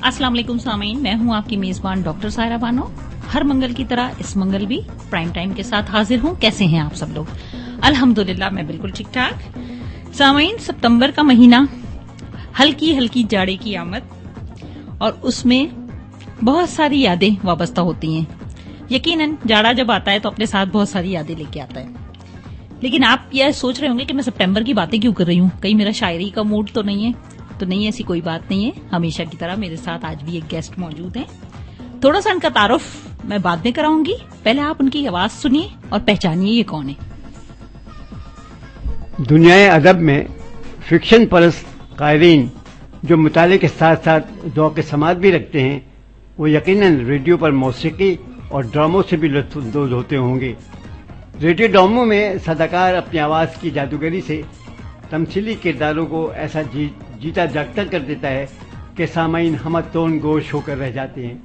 السلام علیکم سامعین، میں ہوں آپ کی میزبان ڈاکٹر سائرہ بانو. ہر منگل کی طرح اس منگل بھی پرائم ٹائم کے ساتھ حاضر ہوں. کیسے ہیں آپ سب لوگ؟ الحمدللہ میں بالکل ٹھیک ٹھاک. سامعین، ستمبر کا مہینہ، ہلکی ہلکی جاڑے کی آمد، اور اس میں بہت ساری یادیں وابستہ ہوتی ہیں. یقیناً جاڑا جب آتا ہے تو اپنے ساتھ بہت ساری یادیں لے کے آتا ہے. لیکن آپ یہ سوچ رہے ہوں گے کہ میں ستمبر کی باتیں کیوں کر رہی ہوں، کہیں میرا شاعری کا موڈ تو نہیں ہے؟ تو نہیں، ایسی کوئی بات نہیں ہے. ہمیشہ کی طرح میرے ساتھ آج بھی ایک گیسٹ موجود ہیں. تھوڑا سا ان کا تعارف میں بعد میں کراؤں گی، پہلے آپ ان کی آواز سنیے اور پہچانیے یہ کون ہے. دنیائے ادب میں فکشن پرست قائرین جو مطالعے کے ساتھ ساتھ ذوق سماعت بھی رکھتے ہیں، وہ یقیناً ریڈیو پر موسیقی اور ڈراموں سے بھی لطف اندوز ہوتے ہوں گے. ریڈیو ڈراموں میں صداکار اپنی آواز کی جادوگری سے تمثیلی کرداروں کو ایسا جیتا جاگتا کر دیتا ہے کہ سامعین ہمہ تون گوش ہو کر رہ جاتے ہیں.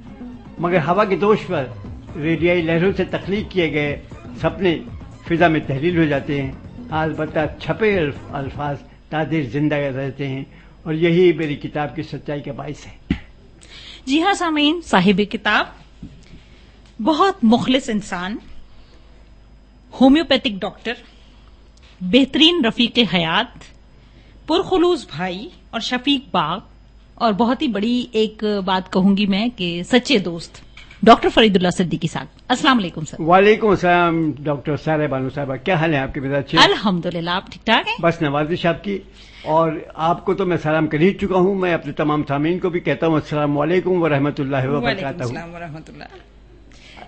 مگر ہوا کے دوش پر ریڈیائی لہروں سے تخلیق کیے گئے سپنے فضا میں تحلیل ہو جاتے ہیں. البتہ چھپے الفاظ تادیر زندہ رہتے ہیں، اور یہی میری کتاب کی سچائی کا باعث ہے. جی ہاں سامعین، صاحب کتاب، بہت مخلص انسان، ہومیوپیتھک ڈاکٹر، بہترین رفیق حیات، پرخلوص بھائی اور شفیق باغ، اور بہت ہی بڑی ایک بات کہوں گی میں کہ سچے دوست، ڈاکٹر فرید اللہ صدیقی صاحب. السلام علیکم سر. وعلیکم السلام ڈاکٹر سائرہ بانو صاحبہ، کیا حال ہے آپ کے؟ میرا اچھے؟ الحمدللہ، آپ ٹھیک ٹھاک ہیں؟ بس نوازش آپ کی. اور آپ کو تو میں سلام کر ہی چکا ہوں، میں اپنے تمام سامعین کو بھی کہتا ہوں السلام علیکم ورحمۃ اللہ وبرکاتہ. وعلیکم السلام ورحمۃ اللہ.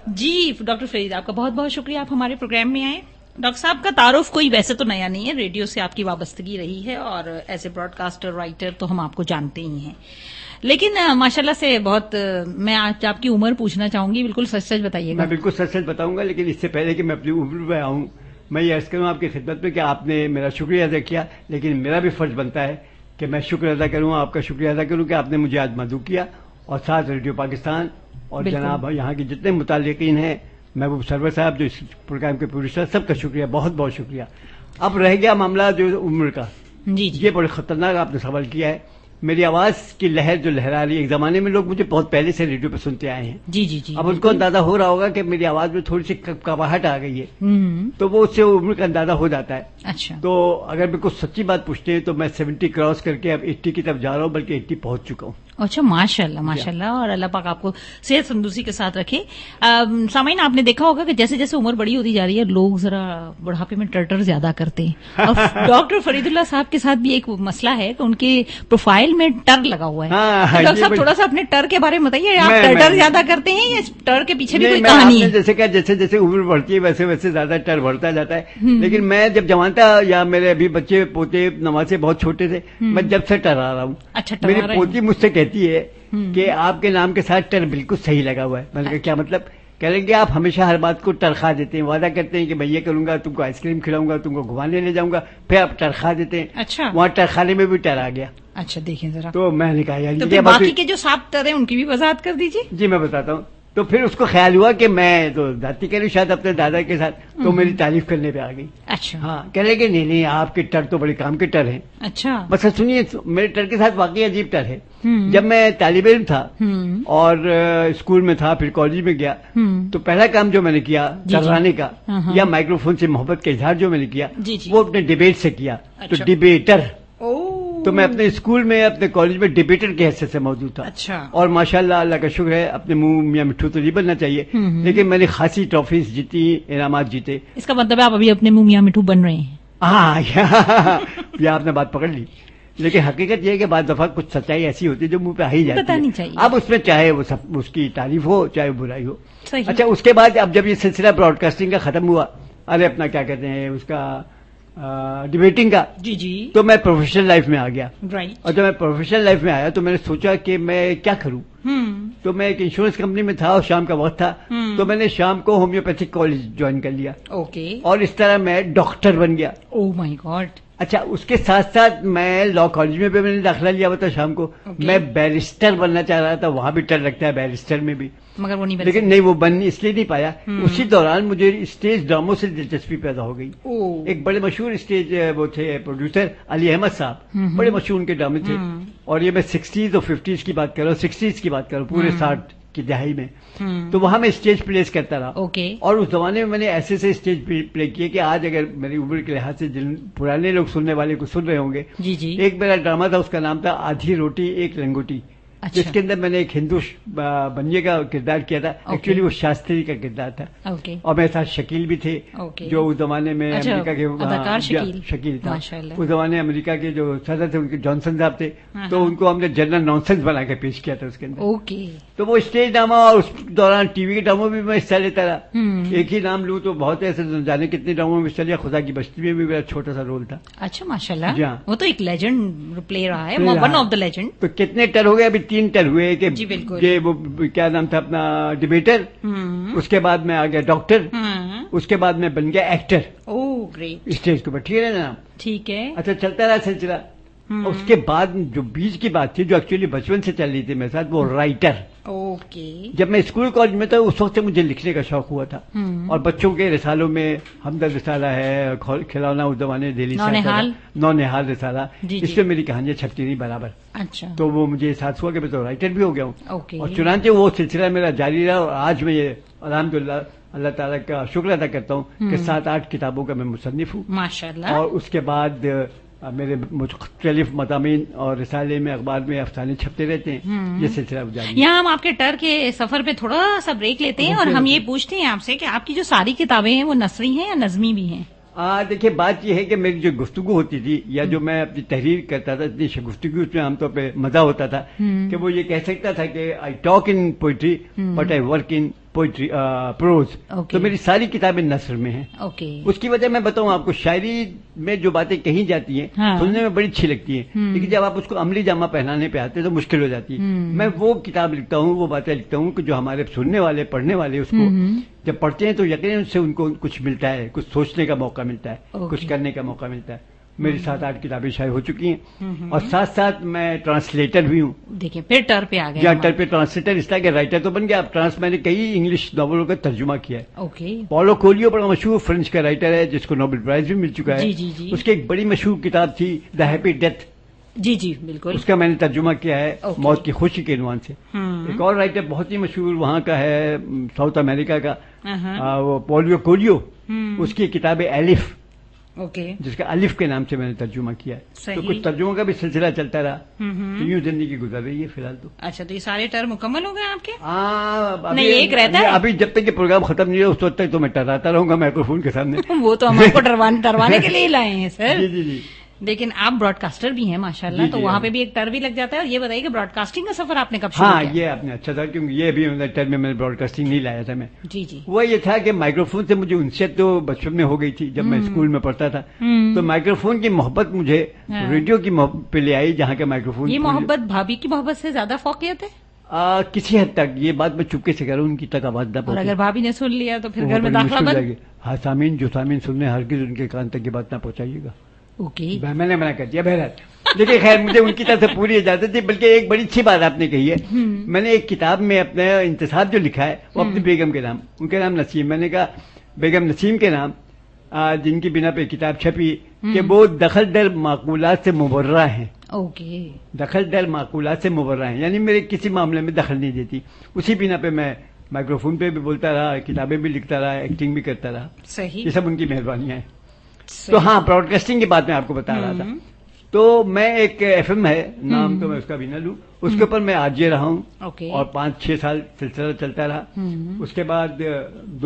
جی ڈاکٹر فرید، آپ کا بہت بہت شکریہ، آپ ہمارے پروگرام میں آئے. ڈاکٹر صاحب کا تعارف کوئی ویسے تو نیا نہیں ہے، ریڈیو سے آپ کی وابستگی رہی ہے اور as a broadcaster writer تو ہم آپ کو جانتے ہی ہیں. لیکن ماشاءاللہ سے بہت، میں آج آپ کی عمر پوچھنا چاہوں گی، بالکل سچ سچ بتائیے گا. میں بالکل سچ سچ بتاؤں گا، لیکن اس سے پہلے کہ میں اپنی عمر پہ آؤں، میں یہ عرض کروں آپ کی خدمت میں کہ آپ نے میرا شکریہ ادا کیا، لیکن میرا بھی فرض بنتا ہے کہ میں شکر ادا کروں، آپ کا شکریہ ادا کروں کہ آپ نے مجھے آج مدعو کیا، اور ساتھ ریڈیو پاکستان اور جناب یہاں کے جتنے متعلقین ہیں، محبوب سرور صاحب جو اس پروگرام کے پروڈیوسر، سب کا شکریہ، بہت بہت شکریہ. اب رہ گیا معاملہ جو عمر کا، جی یہ بڑے خطرناک آپ نے سوال کیا ہے. میری آواز کی لہر جو لہرا رہی ہے، ایک زمانے میں لوگ مجھے بہت پہلے سے ریڈیو پہ سنتے آئے ہیں. جی جی جی. اب ان کو اندازہ ہو رہا ہوگا کہ میری آواز میں تھوڑی سی کباہٹ آ گئی ہے، تو وہ اس سے عمر کا اندازہ ہو جاتا ہے. اچھا. تو اگر میں کچھ سچی بات پوچھتے ہیں تو میں 70 کراس کر کے اب 80 کی طرف جا رہا ہوں، بلکہ 80 پہنچ چکا ہوں. اچھا، ماشاء اللہ ماشاء اللہ، اور اللہ پاک آپ کو صحت تندرستی کے ساتھ رکھے. سامعین، آپ نے دیکھا ہوگا کہ جیسے جیسے عمر بڑی ہوتی جا رہی ہے، لوگ ذرا بڑھاپے میں ٹرٹر زیادہ کرتے ہیں. اور ڈاکٹر فرید اللہ صاحب کے ساتھ بھی ایک مسئلہ ہے کہ ان کے پروفائل میں ٹر لگا ہوا ہے. ڈاکٹر صاحب تھوڑا سا اپنے ٹر کے بارے میں بتائیے، آپ ٹرٹر زیادہ کرتے ہیں یا ٹر کے پیچھے بھی کوئی کہانی ہے؟ جیسے کہ جیسے جیسے عمر بڑھتی ہے ویسے ویسے زیادہ ٹر بڑھتا جاتا ہے. لیکن میں جب جوان تھا، یا میرے ابھی بچے پوتے نوازے بہت چھوٹے تھے، میں جب سے ٹر آ رہا ہوں. اچھا، میری پوتی مجھ سے کہتی ہے کہ آپ کے نام کے ساتھ ٹر بالکل صحیح لگا ہوا ہے. میں نے کہا کیا مطلب؟ کہہ لیں گے آپ ہمیشہ ہر بات کو ٹرخا دیتے ہیں، وعدہ کرتے ہیں کہ میں یہ کروں گا، تم کو آئس کریم کھلاؤں گا، تم کو گھمانے لے جاؤں گا، پھر آپ ٹرخا دیتے ہیں. اچھا، وہاں ٹرخانے میں بھی ٹر آ گیا. اچھا دیکھیں ذرا. تو میں نے کہا یار تو باقی کے جو سات ٹر ہیں ان کی بھی وضاحت کر دیجیے. جی میں بتاتا ہوں. تو پھر اس کو خیال ہوا کہ میں تو ذاتی کروں شاید اپنے دادا کے ساتھ، تو میری تعریف کرنے پہ آ گئی. اچھا. ہاں، کہہ لیں کہ نہیں آپ کے ٹر تو بڑے کام کے ٹر ہیں. اچھا. بس سنیے، میرے ٹر کے ساتھ واقعی عجیب ٹر ہے. جب میں طالب علم تھا اور اسکول میں تھا، پھر کالج میں گیا، تو پہلا کام جو میں نے کیا ٹرانے کا، یا مائکرو فون سے محبت کا اظہار جو میں نے کیا، وہ اپنے ڈیبیٹ سے کیا. تو ڈیبیٹر، تو میں اپنے اسکول میں اپنے کالج میں ڈیبیٹر کی حیثیت سے موجود تھا. اچھا. اور ماشاءاللہ اللہ کا شکر ہے، اپنے منہ میاں مٹھو تو نہیں بننا چاہیے، لیکن میں نے خاصی ٹرافیز جیتی، انعامات جیتے. اس کا مطلب ہے آپ ابھی اپنے منہ میاں مٹھو بن رہے ہیں. ہاں، یہ آپ نے بات پکڑ لی. لیکن حقیقت یہ ہے کہ بعض دفعہ کچھ سچائی ایسی ہوتی ہے جو منہ پہ آ ہی جاتی ہے. نہیں چاہیے اب اس میں چاہے وہ سب اس کی تعریف ہو چاہے برائی ہو. صحیح. اچھا، اس کے بعد اب جب یہ سلسلہ براڈ کاسٹنگ کا ختم ہوا، ارے اپنا کیا کہتے ہیں اس کا، ڈیبیٹنگ کا، جی جی، تو میں پروفیشنل لائف میں آ گیا. رائٹ. اور جب میں پروفیشنل لائف میں آیا تو میں نے سوچا کہ میں کیا کروں. تو میں ایک انشورنس کمپنی میں تھا اور شام کا وقت تھا، تو میں نے شام کو ہومیوپیتھک کالج جوائن کر لیا. اوکے. اور اس طرح میں ڈاکٹر بن گیا. او مائی گاڈ. اچھا اس کے ساتھ ساتھ میں لا کالج میں بھی میں نے داخلہ لیا ہوا تھا شام کو. میں بیرسٹر بننا چاہ رہا تھا, وہاں بھی ٹر لگتا ہے بیرسٹر میں بھی, مگر وہ نہیں بن لیکن نہیں وہ بن اس لیے نہیں پایا. اسی دوران مجھے اسٹیج ڈراموں سے دلچسپی پیدا ہو گئی. ایک بڑے مشہور اسٹیج وہ تھے پروڈیوسر علی احمد صاحب, بڑے مشہور ان کے ڈرامے تھے. اور یہ میں 60s اور 50s کی بات کر رہا ہوں, 60s کی بات کر رہا ہوں, پورے 60 کی دہائی میں. تو وہاں میں اسٹیج پلیس کرتا رہا. اور اس زمانے میں نے ایسے سے اسٹیج پلے کیے کہ آج اگر میری عمر کے لحاظ سے جن پرانے لوگ سننے والے کو سن رہے ہوں گے, ایک میرا ڈرامہ تھا, اس کا نام تھا آدھی روٹی ایک لنگوٹی, جس کے اندر میں نے ایک ہندو بنیے کا کردار کیا تھا. ایکچولی وہ شاستری کا کردار تھا, اور میرے ساتھ شکیل بھی تھے جو اس زمانے میں امریکہ کے شکیل تھا. اس زمانے امریکہ کے جو صدر تھے ان کے جانسن صاحب تھے, تو ان کو ہم نے جنرل نانسنس بنا کے پیش کیا تھا اس کے اندر. تو وہ اسٹیج ڈرامہ اور اس دوران ٹی وی کے ڈراموں بھی میں حصہ لیتا رہا. ایک ہی نام لوں تو بہت ایسے جانے کتنے ڈراموں میں حصہ لیا. خدا کی بستی میں بھی میرا چھوٹا سا رول تھا. اچھا ماشاء اللہ, وہ تو ایک لیجنڈ پلے رہا ہے, ون آف دا لیجنڈ. تو کتنے ٹر ہو گئے, ابھی 3 ٹر ہوئے کہ وہ کیا نام تھا اپنا ڈیبیٹر, اس کے بعد میں آ گیا ڈاکٹر, اس کے بعد میں بن گیا ایکٹر. گریٹ. اسٹیج کے اوپر ٹھیک ہے نا. ٹھیک ہے. اچھا چلتا رہا سلسلہ. اس کے بعد جو بیچ کی بات تھی جو ایکچولی بچپن سے چل رہی تھی میرے ساتھ, وہ رائٹر. جب میں اسکول کالج میں تھا اس وقت سے مجھے لکھنے کا شوق ہوا تھا, اور بچوں کے رسالوں میں ہمدرد رسالہ ہے, کھلونا اس زمانے دہلی نونہال رسالہ, اس میں میری کہانیاں چھپتی نہیں برابر. اچھا. تو وہ مجھے احساس ہوا کہ میں تو رائٹر بھی ہو گیا ہوں. اور چنانچہ وہ سلسلہ میرا جاری رہا, اور آج میں یہ الحمدللہ اللہ تعالیٰ کا شکر ادا کرتا ہوں کہ 7-8 کتابوں کا میں مصنف ہوں ماشاءاللہ. اور اس کے بعد میرے مختلف مضامین اور رسالے میں اخبار میں افسانے چھپتے رہتے ہیں. یہ سلسلہ جاری. یہاں ہم آپ کے ٹر کے سفر پہ تھوڑا سا بریک لیتے ہیں, اور ہم یہ پوچھتے ہیں آپ سے کہ آپ کی جو ساری کتابیں ہیں وہ نثری ہیں یا نظمی بھی ہیں؟ دیکھیے بات یہ ہے کہ میری جو گفتگو ہوتی تھی یا جو میں اپنی تحریر کرتا تھا, اتنی گفتگو اس میں عام طور پہ مزہ ہوتا تھا کہ وہ یہ کہہ سکتا تھا کہ I talk in poetry but I work in poetry prose. تو میری ساری کتابیں نثر میں ہیں. اس کی وجہ میں بتاؤں آپ کو, شاعری میں جو باتیں کہی جاتی ہیں سننے میں بڑی اچھی لگتی ہیں, لیکن جب آپ اس کو عملی جامہ پہنانے پہ آتے ہیں تو مشکل ہو جاتی ہے. میں وہ کتاب لکھتا ہوں, وہ باتیں لکھتا ہوں کہ جو ہمارے سننے والے پڑھنے والے اس کو جب پڑھتے ہیں تو یقیناً اس سے ان کو کچھ ملتا ہے, کچھ سوچنے کا موقع ملتا ہے, کچھ کرنے کا موقع ملتا ہے. میری 7-8 کتابیں شائع ہو چکی ہیں, اور ساتھ ساتھ میں ٹرانسلیٹر بھی ہوں. دیکھیں پھر ٹر پہ آ گئے. ٹر پہ ٹرانسلیٹر اس طرح کے رائٹر تو بن گیا. اب میں نے کئی انگلش ناولوں کا ترجمہ کیا ہے. پولو کولیو بڑا مشہور فرینچ کا رائٹر ہے جس کو نوبل پرائز بھی مل چکا ہے. اس کی ایک بڑی مشہور کتاب تھی دا ہیپی ڈیتھ. جی بالکل. اس کا میں نے ترجمہ کیا ہے موت کی خوشی کے عنوان سے. ایک اور رائٹر بہت ہی مشہور وہاں کا ہے ساؤتھ امریکہ کا, وہ پولو کولیو, اس کی کتاب ہے الف, جس کا الف کے نام سے میں نے ترجمہ کیا ہے. تو کچھ ترجموں کا بھی سلسلہ چلتا رہا, تو یوں زندگی گزر رہی ہے فی الحال. تو اچھا, تو یہ سارے ٹر مکمل ہو گئے آپ کے؟ نہیں, ایک رہتا ہے ابھی, جب تک یہ پروگرام ختم نہیں ہو اس وقت تک تو میں ٹراتا رہوں گا مائکروفون کے سامنے. وہ تو ہم آپ کو ڈروانے کے لیے لائے ہیں سر. جی. لیکن آپ براڈ کاسٹر بھی ہیں ماشاءاللہ, تو وہاں پہ بھی ایک ٹر بھی لگ جاتا ہے. اور یہ بتائیے کہ براڈ کاسٹنگ کا سفر آپ نے کب شروع کیا؟ یہ آپ نے اچھا تھا, کیونکہ یہ بھی ٹر میں نے براڈ کاسٹنگ نہیں لایا تھا میں. جی. وہ یہ تھا کہ مائکروفون سے مجھے انسیت تو بچپن میں ہو گئی تھی جب میں اسکول میں پڑھتا تھا. تو مائکروفون کی محبت مجھے ریڈیو کی محبت پہ لے آئی, جہاں کے مائکروفون. یہ محبت بھابھی کی محبت سے زیادہ فوقیت ہے کسی حد تک. یہ بات میں چپکے سے کروں, ان کی تک آواز نہ پہنچے. اور اگر بھابھی نے سن لیا تو پھر گھر میں داخلہ بند. ہاں, سامعین جو سامعین سن رہے ہیں ہرگز ان کے کان تک یہ بات نہ پہنچائیے گا. میں نے منع کر دیا بہرحال. لیکن خیر مجھے ان کی طرف سے پوری اجازت تھی. بلکہ ایک بڑی اچھی بات آپ نے کہی ہے. میں نے ایک کتاب میں اپنا انتصاب جو لکھا ہے وہ اپنی بیگم کے نام, ان کے نام نسیم. میں نے کہا بیگم نسیم کے نام, جن کی بنا پہ کتاب چھپی کہ وہ دخل در معقولات سے مبرہ ہیں. دخل در معقولات سے مبرہ ہیں, یعنی میرے کسی معاملے میں دخل نہیں دیتی. اسی بنا پہ میں مائکروفون پہ بھی بولتا رہا, کتابیں بھی لکھتا رہا, ایکٹنگ بھی کرتا رہا. یہ سب ان کی مہربانیاں ہیں. تو ہاں, براڈ کاسٹنگ کی بات میں آپ کو بتا رہا تھا. تو میں ایک ایف ایم ہے, نام تو میں اس کا بھی نہ لوں, اس کے اوپر میں آرجے رہا ہوں, اور 5-6 سال سلسلہ چلتا رہا. اس کے بعد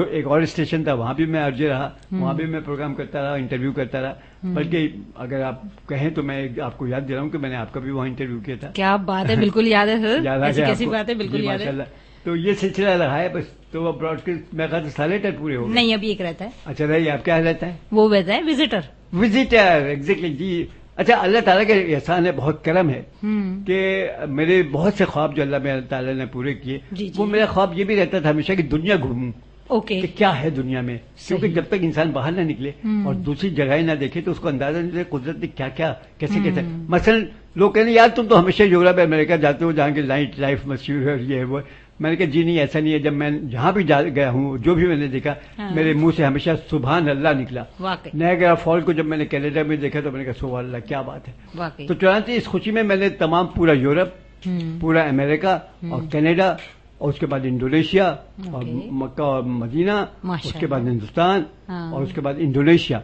ایک اور اسٹیشن تھا, وہاں بھی میں آرجے رہا, وہاں بھی میں پروگرام کرتا رہا, انٹرویو کرتا رہا. بلکہ اگر آپ کہیں تو میں آپ کو یاد دلاؤں کہ میں نے آپ کا بھی وہاں انٹرویو کیا تھا. کیا بات ہے, بالکل یاد ہے سر, کیسی بات ہے, بالکل یاد ہے. تو یہ سلسلہ رہا ہے بس. تو وہ براڈ کاسٹ میں کہا سارے ٹر پورے ہو گئے. نہیں, ابھی ایک رہتا ہے. اچھا رہیے, آپ کیا رہتا ہے؟ وہ رہتا ہے وزٹر. ایگزیکٹلی جی. اچھا, اللہ تعالیٰ کا احسان ہے, بہت کرم ہے کہ میرے بہت سے خواب جو اللہ تعالیٰ نے پورے کیے, وہ میرا خواب یہ بھی رہتا تھا ہمیشہ کہ دنیا گھوموں. اوکے. کہ کیا ہے دنیا میں, کیونکہ جب تک انسان باہر نہ نکلے اور دوسری جگہیں نہ دیکھے تو اس کو اندازہ نہیں ہوتا قدرت نے کیا کیا کیسے کیسے. مثلا لوگ کہتے ہیں یار تم تو ہمیشہ یورپ امریکہ جاتے ہو جہاں کی نائٹ لائف مشہور ہے اور یہ ہے وہ. میں نے کہا جی نہیں ایسا نہیں ہے, جب میں جہاں بھی گیا ہوں جو بھی میں نے دیکھا میرے منہ سے ہمیشہ سبحان اللہ نکلا. نایاگرا فال کو جب میں نے کینیڈا میں دیکھا تو میں نے کہا سبحان اللہ کیا بات ہے. تو چنانچہ اس خوشی میں نے تمام پورا یورپ, پورا امریکہ اور کینیڈا اور اس کے بعد انڈونیشیا اور مکہ اور مدینہ, اس کے بعد ہندوستان اور اس کے بعد انڈونیشیا,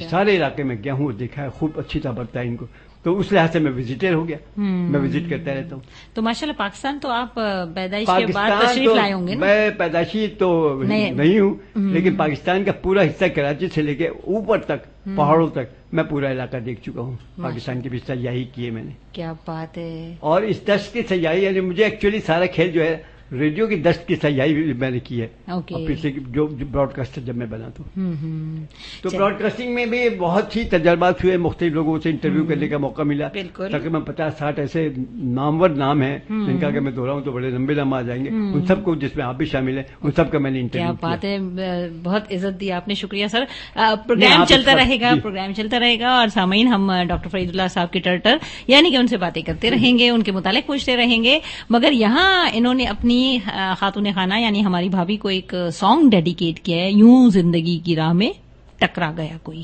سارے علاقے میں گیا ہوں, دیکھا ہے, خوب اچھی طرح برتا ہے ان کو. تو اس لحاظ سے میں وزٹر ہو گیا, میں وزٹ کرتا رہتا ہوں. تو ماشاءاللہ پاکستان تو آپ پیدائش کے بعد تشریف لائے ہوں گے نا؟ میں پیدائشی تو نہیں ہوں, لیکن پاکستان کا پورا حصہ کراچی سے لے کے اوپر تک پہاڑوں تک میں پورا علاقہ دیکھ چکا ہوں. پاکستان کی بھی سیاحی کی ہے میں نے. کیا بات ہے. اور اس دشت کی سیاحی یعنی مجھے ایکچولی سارا کھیل جو ہے ریڈیو کی دشت کی سیاحی بھی میں نے کی ہے. اور پھر سے جو براڈ کاسٹر جب میں بنا تو براڈ کاسٹنگ میں بھی بہت ہی تجربات ہوئے, مختلف لوگوں سے انٹرویو کرنے کا موقع ملا. تقریباً 50-60 ایسے نامور نام ہیں جن کا اگر میں دہراؤں تو بڑے لمبے نام آ جائیں گے. ان سب کو جس میں آپ بھی شامل ہیں ان سب کا میں نے انٹرویو کیا. کیا بات ہے, بہت عزت دی آپ نے, شکریہ سر. پروگرام چلتا رہے گا اور سامعین ہم ڈاکٹر فرید اللہ صاحب کے ٹرٹر یعنی کہ ان سے باتیں کرتے رہیں گے, ان کے متعلق پوچھتے رہیں گے. مگر یہاں انہوں نے اپنی خاتون خانہ یعنی ہماری بھابھی کو ایک سانگ ڈیڈیکیٹ کیا ہے, یوں زندگی کی راہ میں ٹکرا گیا کوئی.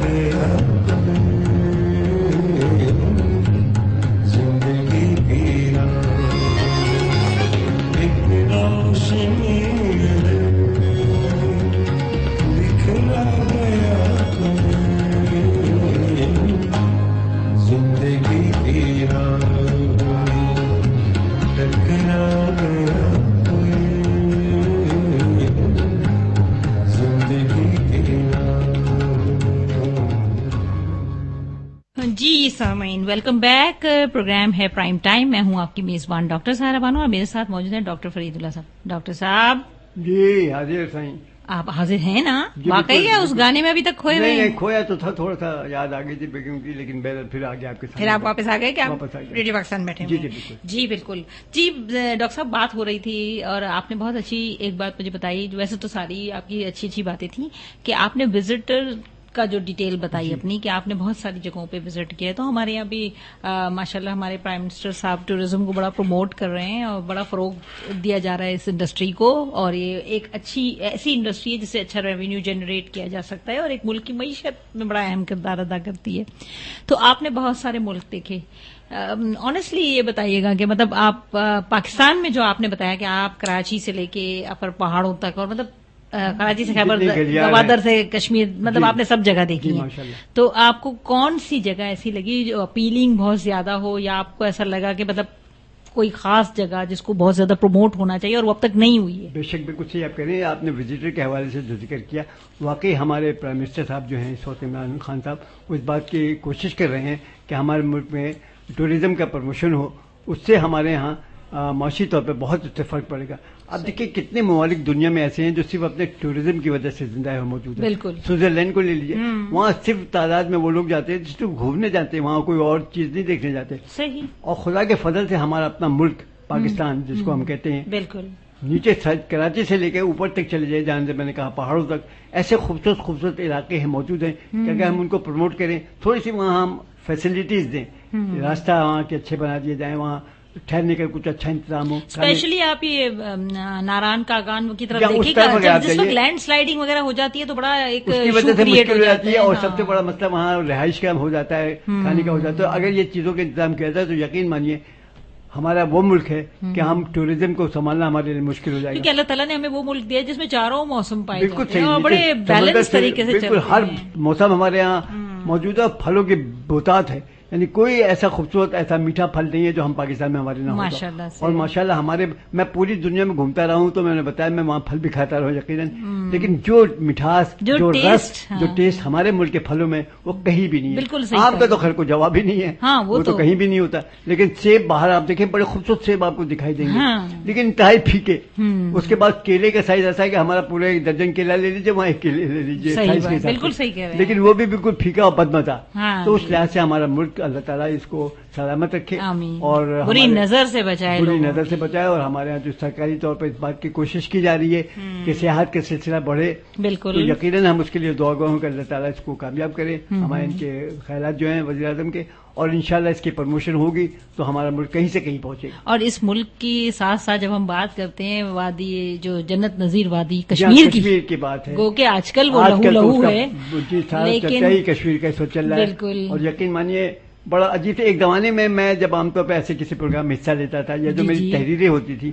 گیا زندگی پیرا ایک روشنی دکھلا گیا زندگی پیرا ٹکرا گیا جی سامعین، ویلکم بیک. پروگرام ہے پرائم ٹائم. میں ہوں آپ کی میزبان ڈاکٹر سہرا بانو اور میرے ساتھ موجود ہیں ڈاکٹر فرید اللہ صاحب. ڈاکٹر صاحب جی حاضر سائیں. آپ حاضر ہیں نا؟ جی واقعی بالکل، ہے اس گانے میں ابھی تک کھوئے ہوئے ہیں؟ نہیں کھویا تو تھا، تھوڑا سا یاد آ گئی تھی بیگم کی، لیکن بہرحال پھر آگے آپ کے ساتھ. پھر آپ واپس آ گئے کیا؟ واپس آ گئے. ریڈیو پاکستان بیٹھے جی ہوئے جی ہیں. بالکل. جی بالکل. جی ڈاکٹر صاحب، بات ہو رہی تھی اور آپ نے بہت اچھی ایک بات مجھے بتائی. ویسے تو ساری آپ کی اچھی اچھی باتیں تھیں کہ آپ نے وزٹر کا جو ڈیٹیل بتائی اپنی، کہ آپ نے بہت ساری جگہوں پہ وزٹ کیا ہے. تو ہمارے یہاں بھی ماشاءاللہ ہمارے پرائم منسٹر صاحب ٹورزم کو بڑا پروموٹ کر رہے ہیں اور بڑا فروغ دیا جا رہا ہے اس انڈسٹری کو، اور یہ ایک اچھی ایسی انڈسٹری ہے جس سے اچھا ریونیو جنریٹ کیا جا سکتا ہے اور ایک ملک کی معیشت میں بڑا اہم کردار ادا کرتی ہے. تو آپ نے بہت سارے ملک دیکھے. آنیسٹلی یہ بتائیے گا کہ مطلب آپ پاکستان میں جو آپ نے بتایا کہ آپ کراچی سے لے کے اپر پہاڑوں تک، اور مطلب کراچی سے خیبر گوادر سے کشمیر، مطلب آپ نے سب جگہ دیکھی ہے. تو آپ کو کون سی جگہ ایسی لگی جو اپیلنگ بہت زیادہ ہو، یا آپ کو ایسا لگا کہ مطلب کوئی خاص جگہ جس کو بہت زیادہ پروموٹ ہونا چاہیے اور وہ اب تک نہیں ہوئی ہے؟ بے شک بالکل صحیح آپ کہہ رہے ہیں. آپ نے وزٹر کے حوالے سے جو ذکر کیا، واقعی ہمارے پرائم منسٹر صاحب جو ہیں اس وقت عمران خان صاحب، وہ اس بات کی کوشش کر رہے ہیں کہ ہمارے ملک میں ٹورزم کا پروموشن ہو. اس سے ہمارے یہاں معاشی طور پہ بہت اس سے فرق پڑے گا. اب دیکھیے کتنے ممالک دنیا میں ایسے ہیں جو صرف اپنے ٹورزم کی وجہ سے زندہ ہے موجود ہیں. بالکل. سوئٹزرلینڈ کو لے لیجیے، وہاں صرف تعداد میں وہ لوگ جاتے ہیں جس کو گھومنے جاتے ہیں، وہاں کوئی اور چیز نہیں دیکھنے جاتے. صحیح. اور خدا کے فضل سے ہمارا اپنا ملک پاکستان جس کو ہم کہتے ہیں، بالکل نیچے کراچی سے لے کے اوپر تک چلے جائے، جہاں سے میں نے کہا پہاڑوں تک، ایسے خوبصورت خوبصورت علاقے ہیں موجود ہیں کہ اگر ہم ان کو پروموٹ کریں، تھوڑی سی وہاں ہم فیسلٹیز دیں، راستہ وہاں کے اچھے بنا دیے جائیں، وہاں ٹھہرنے کا کچھ اچھا انتظام ہو. اسپیشلی آپ یہ ناران کاغان کی طرف یا اس دیکھیے طرف گا، آپ جس جائیے، وقت لینڈ سلائڈنگ وغیرہ ہو جاتی ہے تو بڑا ایک اس کی وجہ ایشو سے کریٹ مشکل ہو جاتی ہے. اور ہاں. سب سے بڑا مسئلہ وہاں رہائش کا ہو جاتا ہے، کھانے کا ہو جاتا ہے. اگر یہ چیزوں کا انتظام کیا جائے تو یقین مانیے ہمارا وہ ملک ہے کہ ہم ٹورزم کو سنبھالنا ہمارے لیے مشکل ہو جائے گا. کیونکہ اللہ تعالیٰ نے ہمیں وہ ملک دیا جس میں چاروں موسم پائے بالکل جاتے ہیں صحیح، اور بڑے بیلنس طریقے سے بالکل ہر موسم ہمارے یہاں موجودہ پھلوں کے بہتات ہے. یعنی کوئی ایسا خوبصورت ایسا میٹھا پھل نہیں ہے جو ہم پاکستان میں ہمارے نہ ہوتا. ماشاءاللہ سے. اور ماشاءاللہ ہمارے، میں پوری دنیا میں گھومتا رہا ہوں تو میں نے بتایا میں وہاں پھل بھی کھاتا رہا ہوں یقیناً، لیکن جو مٹھاس، جو رس، جو ٹیسٹ ہمارے ملک کے پھلوں میں وہ کہیں بھی نہیں ہے. بالکل صحیح. آم کا تو خیر کوئی جواب ہی نہیں ہے، وہ تو کہیں بھی نہیں ہوتا. لیکن سیب باہر آپ دیکھیں بڑے خوبصورت سیب آپ کو دکھائی دیں گے، لیکن انتہائی پھیکے. اس کے بعد کیلے کا سائز ایسا ہے کہ ہمارا پورا ایک درجن کیلا لے لیجیے، وہاں ایک کیلے لے لیجیے سائز کے بالکل ساتھ، صحیح کہہ رہے ہیں. لیکن وہ بھی بالکل پھیکا اور بدمزہ. تو اس لحاظ سے ہمارا ملک اللہ تعالیٰ اس کو سلامت رکھے اور بری نظر سے بچائے، بری نظر سے بچائے. اور ہمارے یہاں جو سرکاری طور پر اس بات کی کوشش کی جا رہی ہے کہ سیاحت کا سلسلہ بڑھے، بالکل، تو یقیناً ہم اس کے لیے دعا گو ہوں کہ اللہ تعالیٰ اس کو کامیاب کرے. ہمارے ان کے خیالات جو ہیں وزیر اعظم کے، اور انشاءاللہ اس کی پروموشن ہوگی تو ہمارا ملک کہیں سے کہیں پہنچے گا. اور اس ملک کی ساتھ ساتھ جب ہم بات کرتے ہیں وادی، جو جنت نظیر وادی کشمیر کی بات ہے، گو کہ آج کل وہ لہو ہے، لیکن کشمیر کا اس وقت چل رہا ہے. بالکل. اور یقین مانیے بڑا عجیب ایک زمانے میں جب عام طور پہ ایسے کسی پروگرام میں حصہ لیتا تھا یا جو میری تحریریں ہوتی تھی،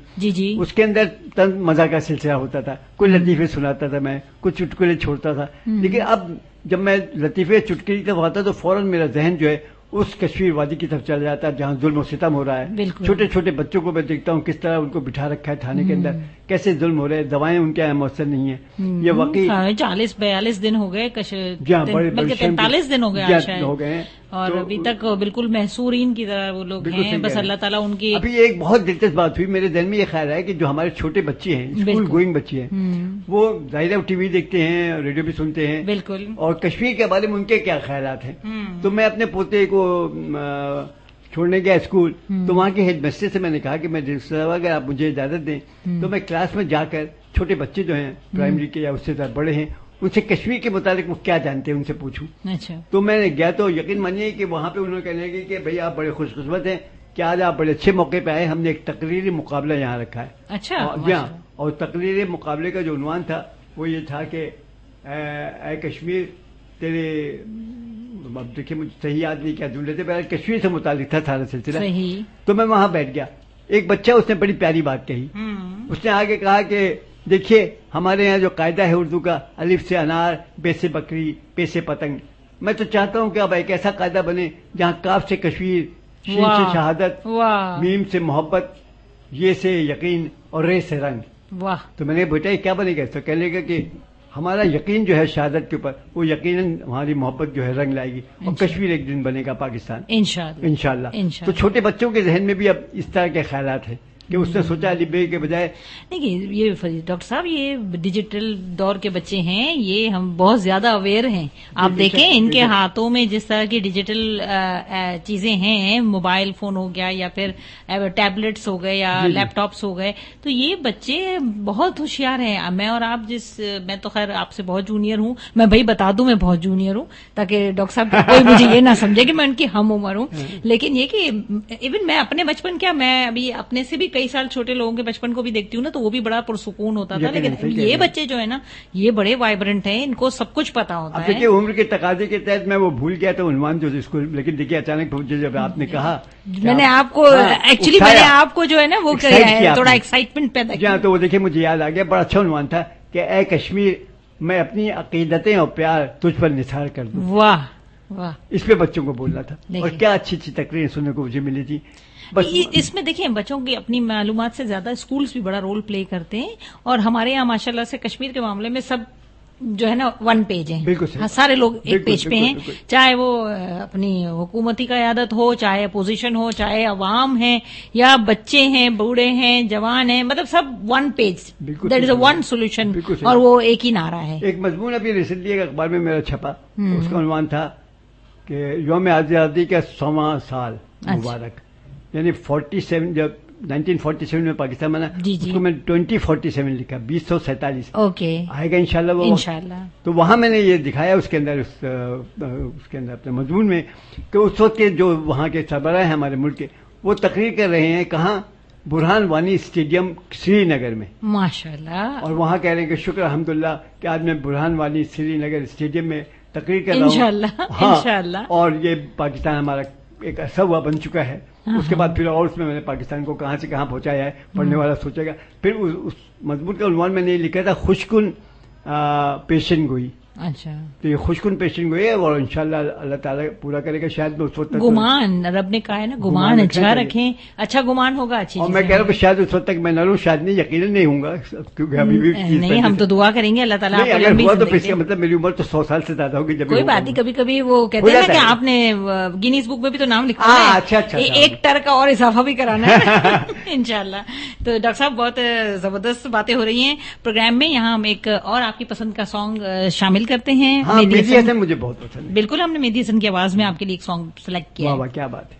اس کے اندر طنز مزاح کا سلسلہ ہوتا تھا، کوئی لطیفے سناتا تھا، میں کچھ چٹکلے چھوڑتا تھا. لیکن اب جب میں لطیفے چٹکلی کی طرف آتا تو فوراً میرا ذہن جو ہے اس کشمیر وادی کی طرف چلا جاتا ہے جہاں ظلم و ستم ہو رہا ہے. چھوٹے چھوٹے بچوں کو میں دیکھتا ہوں کس طرح ان کو بٹھا رکھا ہے تھانے کے اندر، کیسے ظلم ہو رہے ہیں، دوائیں ان کے یہاں مؤثر نہیں ہیں. یہ واقعی 40-42 دن ہو گئے، 43 دن ہو گئے اور ابھی تک بالکل محصورین کی طرح وہ لوگ ہیں. بس اللہ تعالیٰ ان کی. ابھی ایک بہت دلچسپ بات ہوئی میرے ذہن میں، یہ خیال ہے کہ جو ہمارے چھوٹے بچے ہیں، اسکول گوئنگ بچے ہیں، وہ ظاہر ٹی وی دیکھتے ہیں، ریڈیو بھی سنتے ہیں، بالکل، اور کشمیر کے بارے میں ان کے کیا خیالات ہیں. تو میں اپنے پوتے کو چھوڑنے گیا اسکول، تو وہاں کے ہیڈ مسٹر سے میں نے کہا کہ میں اگر آپ مجھے اجازت دیں تو میں کلاس میں جا کر چھوٹے بچے جو ہیں پرائمری کے یا اس سے زیادہ بڑے ہیں ان سے کشمیر کے متعلق وہ کیا جانتے ہیں ان سے پوچھوں. تو میں نے گیا تو یقین مانیے کہ وہاں پہ انہوں نے کہنے لگے کہ بھائی آپ بڑے خوش قسمت ہیں کہ آج آپ بڑے اچھے موقع پہ آئے، ہم نے ایک تقریری مقابلہ یہاں رکھا ہے. اچھا. اور تقریری مقابلے کا جو عنوان تھا وہ یہ تھا کہ اے کشمیر تیرے اب دیکھیے مجھے صحیح یاد نہیں کیا جملے تھے، بہرحال کشمیر سے متعلق تھا سارا سلسلہ. صحیح. تو میں وہاں بیٹھ گیا. ایک بچہ اس نے بڑی پیاری بات کہی. اس نے آگے کہا کہ دیکھیے ہمارے یہاں جو قاعدہ ہے اردو کا، الف سے انار، بے سے بکری، پے سے پتنگ، میں تو چاہتا ہوں کہ اب ایک ایسا قاعدہ بنے جہاں کاف سے کشمیر، شین سے واہ. شہادت، واہ میم سے محبت، یہ سے یقین اور رے سے رنگ. واہ. تو میں نے بیٹا یہ کیا بنے گا؟ تو کہنے لگا کہ ہمارا یقین جو ہے شہادت کے اوپر، وہ یقیناً ہماری محبت جو ہے رنگ لائے گی، اور انشاءاللہ. کشمیر ایک دن بنے گا پاکستان انشاءاللہ. انشاءاللہ. انشاءاللہ. تو چھوٹے بچوں کے ذہن میں بھی اب اس طرح کے خیالات ہیں کہ اس نے سوچا علی بے کے بجائے دیکھیے یہ ڈاکٹر صاحب یہ ڈیجیٹل دور کے بچے ہیں، یہ ہم بہت زیادہ اویئر ہیں. آپ بے شک، دیکھیں ان بے کے شک. ہاتھوں میں جس طرح کی ڈیجیٹل چیزیں ہیں، موبائل فون ہو گیا یا پھر ٹیبلٹس ہو گئے یا جی، جی. لیپ ٹاپس ہو گئے، تو یہ بچے بہت ہوشیار ہیں. میں اور آپ میں تو خیر آپ سے بہت جونیئر ہوں، میں بھائی بتا دوں میں بہت جونیئر ہوں تاکہ ڈاکٹر صاحب کوئی مجھے یہ نہ سمجھے کہ میں ان کی ہم عمر ہوں. لیکن یہ کہ ایون میں اپنے بچپن کیا، میں ابھی اپنے سے بھی کئی سال چھوٹے لوگوں کے بچپن کو بھی دیکھتی ہوں نا، تو وہ بھی بڑا پرسکون ہوتا تھا. یقیناً، لیکن صحیح کہہ یہ رہے ہیں. بچے جو ہے نا یہ بڑے وائبرنٹ ہیں، ان کو سب کچھ پتا ہوتا اب ہے. دیکھیے عمر کے تقاضے کے تحت میں وہ بھول گیا تھا عنوان جو اسکول، لیکن دیکھیے اچانک مجھے جب آپ نے کہا کہ میں نے آپ کو ہاں، ایکچولی میں نے آپ کو جو ہے نا وہ Excite کیا کیا ہے آپ تھوڑا نے. ایکسائٹمنٹ پیدا جی ہاں، کیا. تو وہ دیکھیے مجھے یاد آ گیا، بڑا اچھا عنوان تھا کہ اے کشمیر میں اپنی عقیدتیں اور پیار تجھ پر نثار کر دوں. واہ واہ. اس پہ بچوں کو بولنا تھا. اور دیکھیے. کیا اچھی اچھی تقریریں سننے کو مجھے ملی تھی. بس اس میں دیکھیں بچوں کی اپنی معلومات سے زیادہ اسکولز بھی بڑا رول پلے کرتے ہیں، اور ہمارے یہاں ماشاءاللہ سے کشمیر کے معاملے میں سب جو ہے نا ون پیج ہیں. بالکل صحیح. ہاں، سارے لوگ ایک بالکل، پیج پہ بالکل، ہیں، بالکل. چاہے وہ اپنی حکومتی قیادت ہو، چاہے اپوزیشن ہو، چاہے عوام ہیں یا بچے ہیں، بوڑھے ہیں، جوان ہیں، مطلب سب ون پیج. بالکل دیٹ از اے صحیح. ون سولوشن، بالکل صحیح. اور وہ ایک ہی نعرہ ہے. ایک مضمون ابھی ریسنٹلی ایک اخبار میں میرا چھپا، اس کا عنوان تھا کہ یوم آزادی کا 100واں سال مبارک، یعنی 47 جب 1947 میں پاکستان بنا، جی، اس جی. کو میں 2047 لکھا، 2047 اوکے. آئے گا انشاءاللہ وہ وقت. انشاءاللہ. تو وہاں میں نے یہ دکھایا اس کے اندر اس کے اندر اپنے مضمون میں کہ اس وقت کے جو وہاں کے سربراہ ہیں ہمارے ملک کے، وہ تقریر کر رہے ہیں کہاں؟ برہان وانی اسٹیڈیم سری نگر میں. ماشاءاللہ. اور وہاں کہہ رہے ہیں کہ شکر الحمدللہ کہ آج میں برہان وانی سری نگر اسٹیڈیم میں تقریر کر رہا ہوں. انشاءاللہ. ہاں، انشاءاللہ. اور یہ پاکستان ہمارا ایک عرصہ ہوا بن چکا ہے. اس کے بعد پھر اور اس میں نے پاکستان کو کہاں سے کہاں پہنچایا ہے، پڑھنے والا سوچے گا. پھر اس مضمون کا عنوان میں نے یہ لکھا تھا خوشکن پیشن گوئی. اچھا. تو یہ خوشکن پیشن گوئی ہے، اور انشاءاللہ اللہ تعالیٰ پورا کرے گا. شاید میں اس وقت تک گمان رب نے کہا ہے نا، گمان گمان اچھا رکھنا رکھیں، اچھا گمان ہوگا، اچھی اور چیزیں میں کہہ رہا ہوں ہوں کہ شاید اس وقت تک میں نہ رہوں، شاید نہیں، یقیناً نہیں ہوں گا، کیونکہ ابھی بھی گی. نہیں، ہم تو دعا کریں گے اللہ تعالیٰ آپ نہیں، کو اگر لمبی ہوا تو پھر زندگی اس کا دے. مطلب میری عمر تو 100 سال سے زیادہ ہوگی. جب کوئی بات نہیں، کبھی کبھی وہ کہتے ہیں نا کہ جاتا ہے. آپ نے گینیز بک میں بھی تو نام لکھا ہاں، ہے، اچھا. ایک ٹر کا اور اضافہ بھی کرانا ہے انشاءاللہ. تو ڈاکٹر صاحب بہت زبردست باتیں ہو رہی ہیں پروگرام میں. یہاں ہم ایک اور آپ کی پسند کا سانگ شامل کرتے ہیں. ہاں، مہدی میری حسن. حسن مجھے بہت پسند ہے. بالکل، ہم نے مہدی حسن کی آواز میں آپ کے لیے ایک سانگ سلیکٹ کیا واہ ہے. واہ، کیا بات ہے.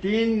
3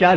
4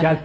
4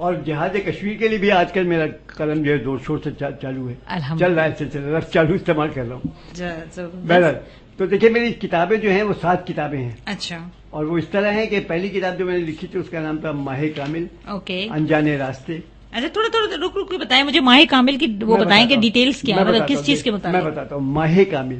اور جہاد کشمیر کے لیے بھی آج کل میرا قلم جو ہے زور شور سے چالو ہے، الحمدللہ۔ چل رہا ہے سلسلہ، لفظ چالو استعمال کر رہا ہوں۔ زبردست۔ بہرحال تو دیکھیے میری کتابیں جو ہیں وہ 7 کتابیں ہیں، اچھا، اور وہ اس طرح ہیں کہ پہلی کتاب جو میں نے لکھی تھی اس کا نام تھا ماہ کامل اوکے۔ انجانے راستے۔ اچھا، تھوڑا تھوڑا رک کے بتائیں مجھے ماہ کامل کی وہ میں بتائیں کہ بتاتا ہوں، ڈیٹیلز کیا میں ہے، مطلب بتاتا کس ہوں، چیز کے میں متعلق؟ بتاتا ہوں ماہ کامل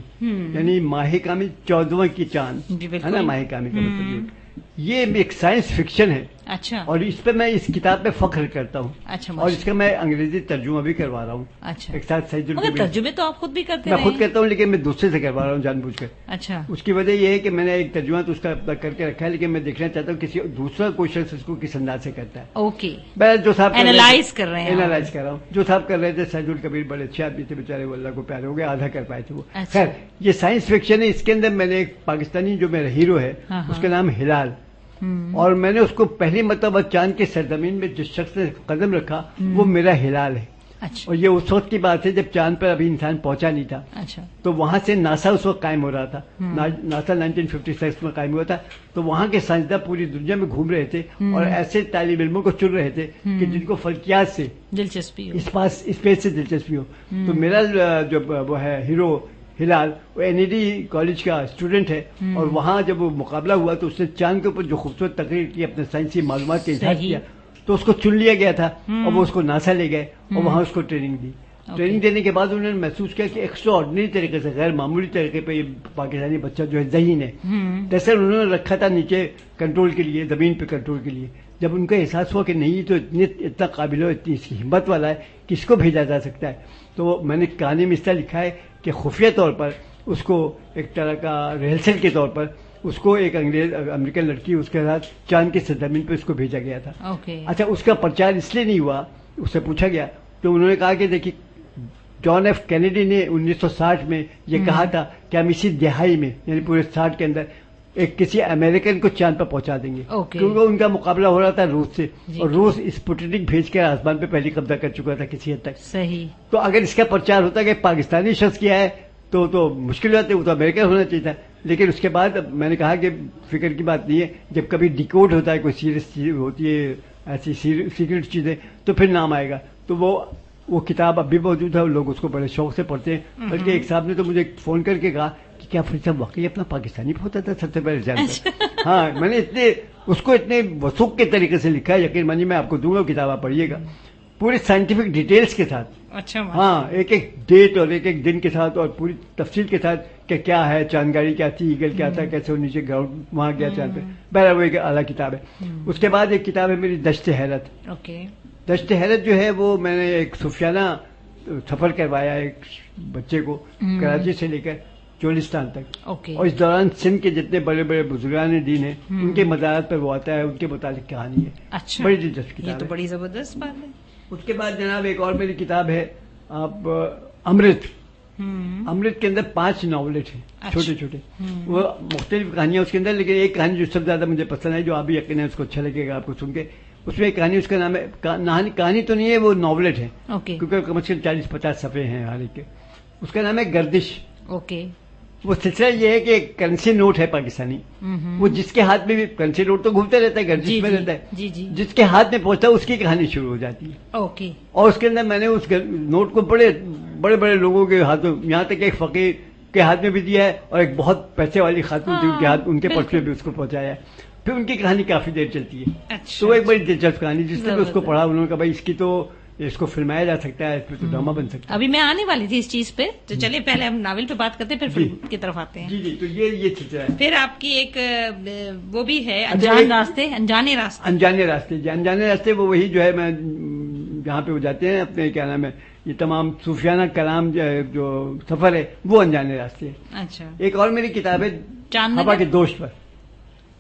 یعنی ماہ کامل 14واں کی چاند جی بالکل۔ ہے نا، ماہ کامل کا مطلب یہ ایک سائنس فکشن ہے، اچھا اور اس پہ میں اس کتاب پہ فخر کرتا ہوں، اچھا اور اس کا میں انگریزی ترجمہ بھی کروا رہا ہوں اچھا، ایک ساتھ سعید مگر الکبیر۔ ترجمے تو آپ خود بھی کرتے میں رہے خود ہیں۔ کرتا ہوں لیکن میں دوسرے سے کروا رہا ہوں جان بوجھ کر۔ اچھا، اس کی وجہ یہ ہے کہ میں نے ایک ترجمہ تو اس کا اپنا کر کے رکھا ہے، لیکن میں دیکھنا چاہتا ہوں کسی دوسرا کوئی شخص اس کو کس انداز سے کرتا ہے۔ اوکے، میں جو صاحب Analyze کر رہے ہیں آپ۔ اینالائز کر رہا ہوں، جو صاحب کر رہے تھے سعید الکبیر بڑے اچھے آدمی تھے بیچارے، وہ اللہ کو پیارے ہو گئے، آدھا کر پائے تھے وہ۔ اچھا۔ خیر یہ سائنس فکشن ہے، اس کے اندر میں نے ایک پاکستانی جو میرا ہیرو ہے ہاں، اس کا نام ہلال، اور میں نے اس کو پہلی مرتبہ چاند کے سرزمین میں جس شخص نے قدم رکھا وہ میرا ہلال ہے، اچھا اور یہ اس وقت کی بات ہے جب چاند پر ابھی انسان پہنچا نہیں تھا، اچھا، تو وہاں سے ناسا اس وقت قائم ہو رہا تھا، ناسا 1956 میں قائم ہوا تھا، تو وہاں کے سائنسداں پوری دنیا میں گھوم رہے تھے اور ایسے طالب علموں کو چن رہے تھے کہ جن کو فلکیات سے، دلچسپی ہو۔ اسپیس سے دلچسپی ہو۔ تو میرا جو وہ ہے ہیرو ہلال، وہ این ای ڈی کالج کا اسٹوڈنٹ ہے، اور وہاں جب وہ مقابلہ ہوا تو اس نے چاند کے اوپر جو خوبصورت تقریر کی، اپنے سائنسی معلومات کا اظہار صحیح۔ کیا، تو اس کو چن لیا گیا تھا اور وہ اس کو ناسا لے گئے اور وہاں اس کو ٹریننگ دی۔ ٹریننگ دینے کے بعد انہوں نے محسوس کیا کہ ایکسٹرا آرڈنری طریقے سے، غیر معمولی طریقے پہ یہ پاکستانی بچہ جو ہے ذہین ہے، جیسے انہوں نے رکھا تھا نیچے کنٹرول کے لیے، زمین پہ کنٹرول کے لیے، جب ان کا احساس ہوا کہ نہیں تو اتنا قابل ہو، اتنی اس کی ہمت والا ہے کہ اس کو بھیجا جا سکتا ہے، تو میں نے کہانی میں اس طرح لکھا ہے کہ خفیہ طور پر اس کو ایک طرح کا ریہرسل کے طور پر اس کو ایک امریکن لڑکی اس کے ساتھ چاند کی سرزمین پہ اس کو بھیجا گیا تھا۔ اوکے، اچھا اس کا پرچار اس لیے نہیں ہوا، اس سے پوچھا گیا تو انہوں نے کہا کہ دیکھیے جان ایف کینیڈی نے 1960 میں یہ کہا تھا کہ ہم اسی دہائی میں یعنی پورے 60 کے اندر ایک کسی امریکن کو چاند پر پہنچا دیں گے، اوکے۔ کیونکہ ان کا مقابلہ ہو رہا تھا روس سے، جی۔ اور روس اسپوٹنک بھیج کر آسمان پہ پہلی قبضہ کر چکا تھا کسی حد تک، صحیح، تو اگر اس کا پرچار ہوتا کہ پاکستانی شخص کیا ہے تو مشکل بات ہے، وہ تو امریکہ ہونا چاہیے تھا، لیکن اس کے بعد میں نے کہا کہ فکر کی بات نہیں ہے، جب کبھی ڈیکوڈ ہوتا ہے کوئی سیریس چیز ہوتی ہے ایسی سیکرٹ چیزیں تو پھر نام آئے گا، تو وہ کتاب اب بھی موجود ہے اور لوگ اس کو بڑے شوق سے پڑھتے ہیں، بلکہ ایک صاحب نے تو مجھے فون کر کے کہا کہ کیا فرید صاحب واقعی اپنا پاکستانی ہوتا تھا سب سے پہلے جانتا؟ ہاں میں نے اس کو اتنے وثوق کے طریقے سے لکھا ہے، یقین مانیے میں آپ کو دوں گا کتاب، آپ پڑھیے گا پورے سائنٹیفک ڈیٹیلز کے ساتھ، اچھا، ہاں ایک ایک ڈیٹ اور ایک ایک دن کے ساتھ اور پوری تفصیل کے ساتھ کہ کیا ہے چاند گاڑی کیا تھی، ایگل کیا تھا، کیسے وہ نیچے گراؤنڈ وہاں گیا چاند پہ، بہرحال وہ ایک اعلیٰ کتاب ہے۔ اس کے بعد ایک کتاب ہے میری دشت حیرت۔ اوکے، دشت حیرت جو ہے وہ میں نے ایک صوفیانہ سفر کروایا ایک بچے کو کراچی سے لے کر چولستان تک، اوکے، اور اس دوران سندھ کے جتنے بڑے بڑے بزرگان دین ہیں ان کے مزارات پر وہ آتا ہے، ان کے متعلق کہانی ہے، اچھا، بڑی دلچسپ یہ کتاب تو ہے۔ بڑی زبردست بات ہے۔ اس کے بعد جناب ایک اور میری کتاب ہے آپ امرت۔ امرت کے اندر 5 ناولٹ ہیں چھوٹے چھوٹے، وہ مختلف کہانیاں اس کے اندر، لیکن ایک کہانی جو سب سے زیادہ مجھے پسند ہے، جو آپ بھی یقیناً اس کو اچھا لگے گا آپ کو سن کے، اس میں ایک کہانی، اس کا نام ہے کہانی تو نہیں ہے، وہ ناولٹ ہے اوکے، کیونکہ کم از کم 40-50 صفحے ہیں ہر ایک کے۔ اس کا نام ہے گردش۔ اوکے، وہ سلسلہ یہ ہے کہ ایک کرنسی نوٹ ہے پاکستانی، وہ جس کے ہاتھ میں بھی کرنسی نوٹ تو گھومتا رہتا ہے، گردش میں رہتا ہے، جی جی، جس کے ہاتھ میں پہنچتا ہے اس کی کہانی شروع ہو جاتی ہے، اوکے، اور اس کے اندر میں نے اس نوٹ کو بڑے بڑے لوگوں کے ہاتھوں، یہاں تک ایک فقیر کے ہاتھ میں بھی دیا ہے اور ایک بہت پیسے والی خاتون تھی ان کے ہاتھ، ان کے پرس میں بھی اس کو پہنچایا ہے، پھر ان کی کہانی کافی دیر چلتی ہے۔ اچھا، تو وہ ایک بڑی دلچسپ کہانی، جس نے بھی اس کو پڑھا انہوں نے کہا بھائی اس کو فلمایا جا سکتا ہے، اس پہ تو ڈرامہ بن سکتا ہے۔ ابھی میں آنے والی تھی اس چیز پہ، تو چلے پہلے ہم ناول پہ بات کرتے ہیں، پھر فلم کی طرف آتے ہیں۔ جی جی، تو یہ سلسلہ ہے۔ پھر آپ کی ایک وہ بھی ہے انجانے راستے۔ انجانے راستے، جی انجانے راستے، وہ وہی جو ہے میں جہاں پہ وہ جاتے ہیں اپنے کیا نام ہے یہ تمام صوفیانہ کلام جو سفر ہے وہ انجانے راستے ہے۔ اچھا، ایک اور میری کتاب ہے چاند ہوا کے دوست پر۔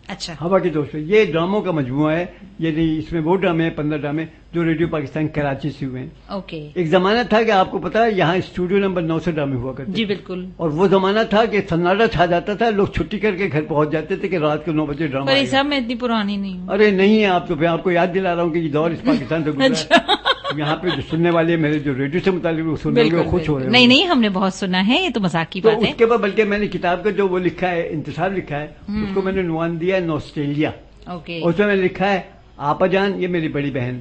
اچھا، ہوا کے دوست پر یہ ڈراموں کا مجموعہ ہے، یعنی اس میں وہ ڈرامے ہیں 15 ڈرامے جو ریڈیو پاکستان کراچی سے ہوئے ہیں۔ اوکے، ایک زمانہ تھا کہ آپ کو پتا ہے یہاں اسٹوڈیو نمبر 9 سے ڈرامے ہوا کرتے جی بالکل، اور وہ زمانہ تھا کہ سناٹا چھا جاتا تھا، لوگ چھٹی کر کے گھر پہنچ جاتے تھے کہ رات کو 9 بجے ڈرامہ پر آئے اس گا۔ سب میں اتنی پرانی نہیں ہوں۔ ارے نہیں ہے، آپ تو آپ کو یاد دلا رہا ہوں کہ یہ دور اس پاکستان سے گزرا ہے۔ یہاں پہ جو سننے والے میرے جو ریڈیو سے متعلق وہ سننے والے خوش ہو رہے ہیں۔ نہیں ہم نے بہت سنا ہے، یہ تو مذاق کی تو بات ہے۔ اس کے بعد بلکہ میں نے کتاب کا جو وہ لکھا ہے انتصار لکھا ہے، اس کو میں نے عنوان دیا ہے نوسٹیلیا، اوکے، اور اس میں نے لکھا ہے آپا جان یہ میری بڑی بہن،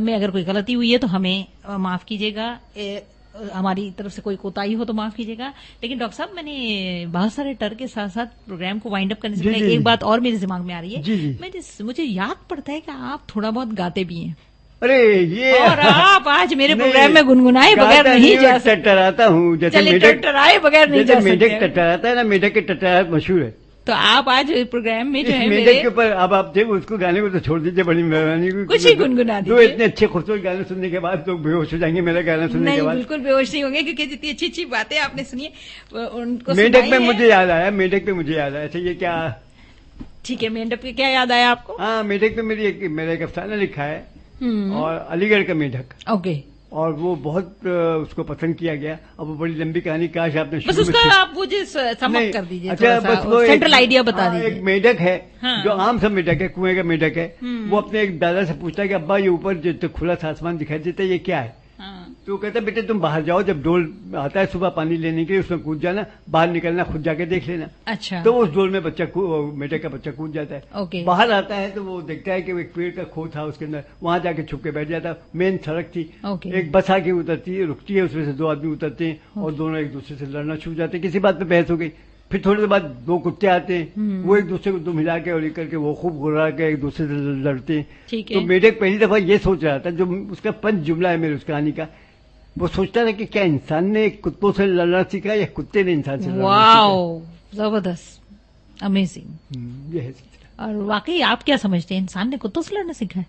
میں اگر کوئی غلطی ہوئی ہے تو ہمیں معاف کیجیے گا، ہماری طرف سے کوئی کوتاہی ہو تو معاف کیجیے گا. لیکن ڈاکٹر صاحب میں نے بہت سارے ٹر کے ساتھ ساتھ پروگرام کو وائنڈ اپ کرنے سے پہلے ایک بات اور میرے دماغ میں آ رہی ہے. مجھے یاد پڑتا ہے کہ آپ تھوڑا بہت گاتے بھی ہیں. ارے یہ اور آپ آج میرے پروگرام میں گنگنائے بغیر نہیں جا سکتے. ٹٹراتا ہوں جیسے ٹٹرائے بغیر نہیں جا میڈک سکتے. ٹٹراتا ہے نا، میڈک کے ٹٹراہٹ مشہور ہے. تو آپ آج پروگرام میں جو ہے میڈک میرے کے اوپر اب آپ اس کو گانے کو تو چھوڑ دیجیے، بڑی مہربانی. کچھ ہی گنگنا دو دیجیے. اتنے اچھے خوبصورت گانے سننے کے بعد لوگ بے ہوش ہو جائیں گے میرا گانا سننے کے نہیں بعد. بالکل بے ہوش نہیں ہوں گے، کیونکہ جتنی اچھی اچھی باتیں آپ نے سنی ان کو میڈک پہ مجھے یاد آیا، میڈک پہ مجھے یاد آیا. اچھا یہ کیا؟ ٹھیک ہے، میڈک پہ کیا یاد آیا آپ کو؟ ہاں میڈک پہ میرا ایک افسانہ لکھا ہے، اور علی گڑھ کا میڈک. اوکے. اور وہ بہت اس کو پسند کیا گیا. اب وہ بڑی لمبی کہانی، کاش آپ نے بس اس کا آپ مجھے سم اپ کر دیجیے، اچھا بس وہ سینٹرل آئیڈیا بتا دیجیے. ایک میڈک ہے ہاں. جو عام سا میڈک ہے، کنویں کا میڈک ہے. وہ اپنے ایک دادا سے پوچھتا ہے کہ ابا یہ اوپر جو کھلا سا آسمان دکھائی دیتا ہے یہ کیا ہے؟ تو وہ کہتا ہے بیٹے تم باہر جاؤ، جب ڈول آتا ہے صبح پانی لینے کے لیے اس میں کود جانا، باہر نکلنا خود جا کے دیکھ لینا. اچھا. تو اس ڈول میں میڈک کا بچہ کود جاتا ہے. اوکے. باہر آتا ہے تو وہ دیکھتا ہے کہ ایک پیڑ کا کھو تھا اس کے اندر، وہاں جا کے چھپ کے بیٹھ جاتا. مین سڑک تھی، اوکے. ایک بس آ کے اترتی ہے، رکتی ہے، اس میں سے دو آدمی اترتے ہیں اور دونوں ایک دوسرے سے لڑنا شروع جاتے ہیں. کسی بات پہ بحث ہو گئی، پھر تھوڑی دیر بعد دو کتے آتے ہیں، وہ ایک دوسرے کو دم ہلا کے اور یہ کر کے وہ خوب گرا کے ایک دوسرے سے لڑتے ہیں. ٹھیک ہے. تو میڈک پہلی دفعہ یہ سوچ رہا تھا، جو اس کا پنچ جملہ ہے میرے اس کہانی کا، وہ سوچتا تھا کہ کیا انسان نے کتوں سے لڑنا سیکھا یا کتے نے انسان سے لڑنا سیکھا. واو، زبردست، امیزنگ. یہ ہے سلسلہ. اور واقعی آپ کیا سمجھتے ہیں، انسان نے کتوں سے لڑنا سیکھا ہے؟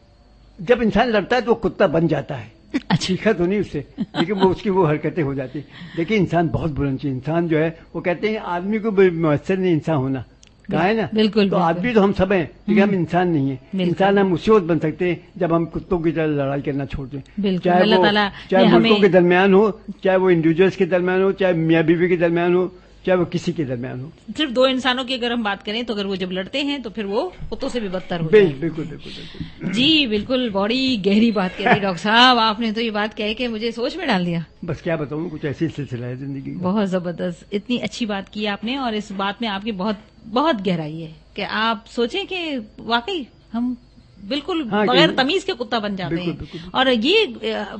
جب انسان لڑتا ہے تو وہ کتا بن جاتا ہے. اچھا. سیکھا تو نہیں اس سے، لیکن وہ اس کی وہ حرکتیں ہو جاتی. دیکھیے انسان بہت بلند چیز، انسان جو ہے وہ کہتے ہیں آدمی کو میسر نہیں انسان ہونا، کہا ہے نا. بالکل. تو آدمی تو ہم سب ہیں لیکن ہم انسان نہیں ہیں. انسان ہم اسی وقت بن سکتے ہیں جب ہم کتوں کی طرح لڑائی کرنا چھوڑ دیں. بالکل. اللہ تعالیٰ چاہے ملکوں کے درمیان ہو، چاہے وہ انڈیویجلس کے درمیان ہو، چاہے میاں بیوی کے درمیان ہو، چاہے وہ کسی کے درمیان ہو. صرف دو انسانوں کی اگر ہم بات کریں تو اگر وہ جب لڑتے ہیں تو پھر وہ کتوں سے بھی بدتر ہو بالکل بالکل بالکل. جی بالکل، بڑی گہری بات کہہ رہی ڈاکٹر صاحب آپ نے، تو یہ بات کہہ کے مجھے سوچ میں ڈال دیا. بس کیا بتاؤں، کچھ ایسی سلسلہ ہے زندگی کا. بہت زبردست، اتنی اچھی بات کی آپ نے، اور اس بات میں آپ کی بہت بہت گہرائی ہے کہ آپ سوچیں کہ واقعی ہم بالکل بغیر تمیز کے کتا بن جاتے ہیں. اور یہ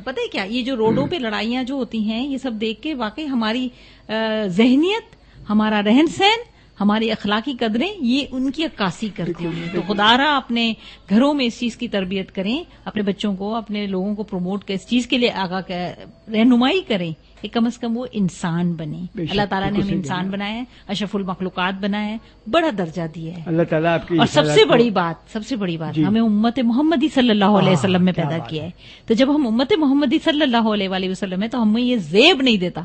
پتہ ہے کیا، یہ جو روڈوں پہ لڑائیاں جو ہوتی ہیں یہ سب دیکھ کے واقعی ہماری ذہنیت، ہمارا رہن سہن، ہماری اخلاقی قدریں یہ ان کی عکاسی کرتی ہیں. تو خدا را اپنے گھروں میں اس چیز کی تربیت کریں، اپنے بچوں کو، اپنے لوگوں کو پروموٹ کریں، اس چیز کے لیے آگاہ رہنمائی کریں کہ کم از کم وہ انسان بنے. اللہ تعالیٰ نے ہمیں انسان بنایا ہے، اشرف المخلوقات بنایا ہے، بڑا درجہ دیا ہے. اللہ تعالیٰ آپ کی. اور سب سے بڑی بات ہمیں امت محمدی صلی اللہ علیہ وسلم میں پیدا کیا ہے. تو جب ہم امت محمدی صلی اللہ علیہ وسلم میں، تو ہمیں یہ زیب نہیں دیتا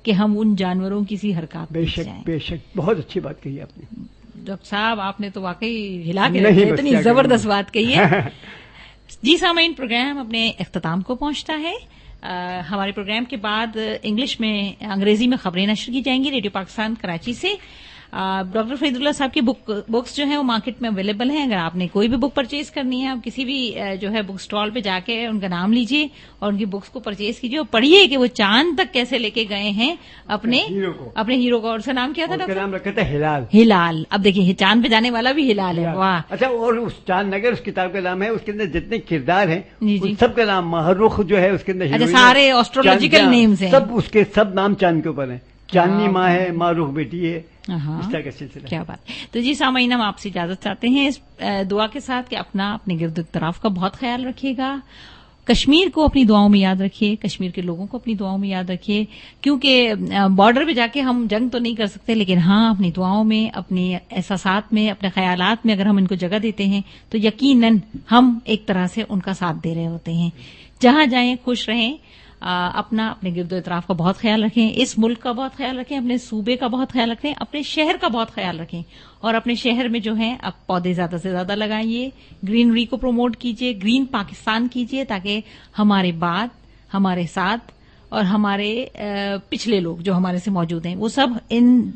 کہ ہم ان جانوروں کی سی حرکات بے شک بے شک. بہت اچھی بات کہی آپ نے ڈاکٹر صاحب، آپ نے تو واقعی ہلا کے رکھا، اتنی زبردست بات کہی ہے. جی سامعین، پروگرام اپنے اختتام کو پہنچتا ہے. ہمارے پروگرام کے بعد انگلش میں، انگریزی میں خبریں نشر کی جائیں گی ریڈیو پاکستان کراچی سے. ڈاکٹر فرید اللہ صاحب کی بکس جو ہیں وہ مارکیٹ میں اویلیبل ہیں. اگر آپ نے کوئی بھی بک پرچیز کرنی ہے، آپ کسی بھی جو ہے بک سٹال پہ جا کے ان کا نام لیجئے اور ان کی بکس کو پرچیز کیجئے اور پڑھیے کہ وہ چاند تک کیسے لے کے گئے ہیں اپنے ہیرو کو. اور اس کا نام کیا تھا ڈاکٹر؟ نام رکھا تھا ہلال. ہلال. اب دیکھیے چاند پہ جانے والا بھی ہلال ہے. واہ. اچھا، اور اس چاند نگر اس کتاب کا نام ہے، اس کے اندر جتنے کردار ہیں ان سب کا نام محروخ جو ہے اس کے اندر. اچھا، سارے ایسٹرولوجیکل نیمز ہیں. سب اس کے سب نام چاند کے اوپر ہیں. چاندنی ماں ہے، معروف بیٹی ہے، اس طرح کا سلسلہ. کیا بات. تو جی سامعین، ہم آپ سے اجازت چاہتے ہیں اس دعا کے ساتھ کہ اپنے گرد اطراف کا بہت خیال رکھیے گا. کشمیر کو اپنی دعاؤں میں یاد رکھیے، کشمیر کے لوگوں کو اپنی دعاؤں میں یاد رکھیے، کیونکہ بارڈر پہ جا کے ہم جنگ تو نہیں کر سکتے، لیکن ہاں اپنی دعاؤں میں، اپنی احساسات میں، اپنے خیالات میں اگر ہم ان کو جگہ دیتے ہیں تو یقیناً ہم ایک طرح سے ان کا ساتھ دے رہے ہوتے ہیں. جہاں جائیں خوش رہیں، اپنے گرد و اطراف کا بہت خیال رکھیں، اس ملک کا بہت خیال رکھیں، اپنے صوبے کا بہت خیال رکھیں، اپنے شہر کا بہت خیال رکھیں، اور اپنے شہر میں جو ہے اب پودے زیادہ سے زیادہ لگائیے، گرینری کو پروموٹ کیجیے، گرین پاکستان کیجیے، تاکہ ہمارے بعد، ہمارے ساتھ اور ہمارے پچھلے لوگ جو ہمارے سے موجود ہیں وہ سب ان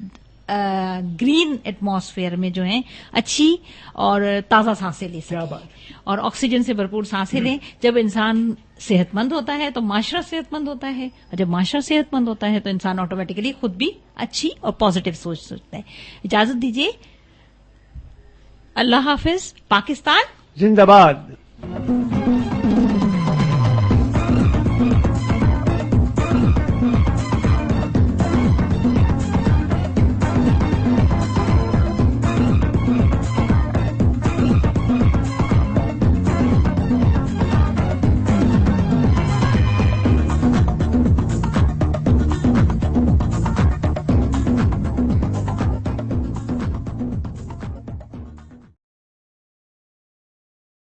گرین ایٹماسفیئر میں جو ہیں اچھی اور تازہ سانسیں لے سکیں اور آکسیجن سے بھرپور سانسیں لیں. جب انسان صحت مند ہوتا ہے تو معاشرہ صحت مند ہوتا ہے، اور جب معاشرہ صحت مند ہوتا ہے تو انسان آٹومیٹکلی خود بھی اچھی اور پازیٹو سوچ سکتا ہے. اجازت دیجیے. اللہ حافظ. پاکستان زندہ باد.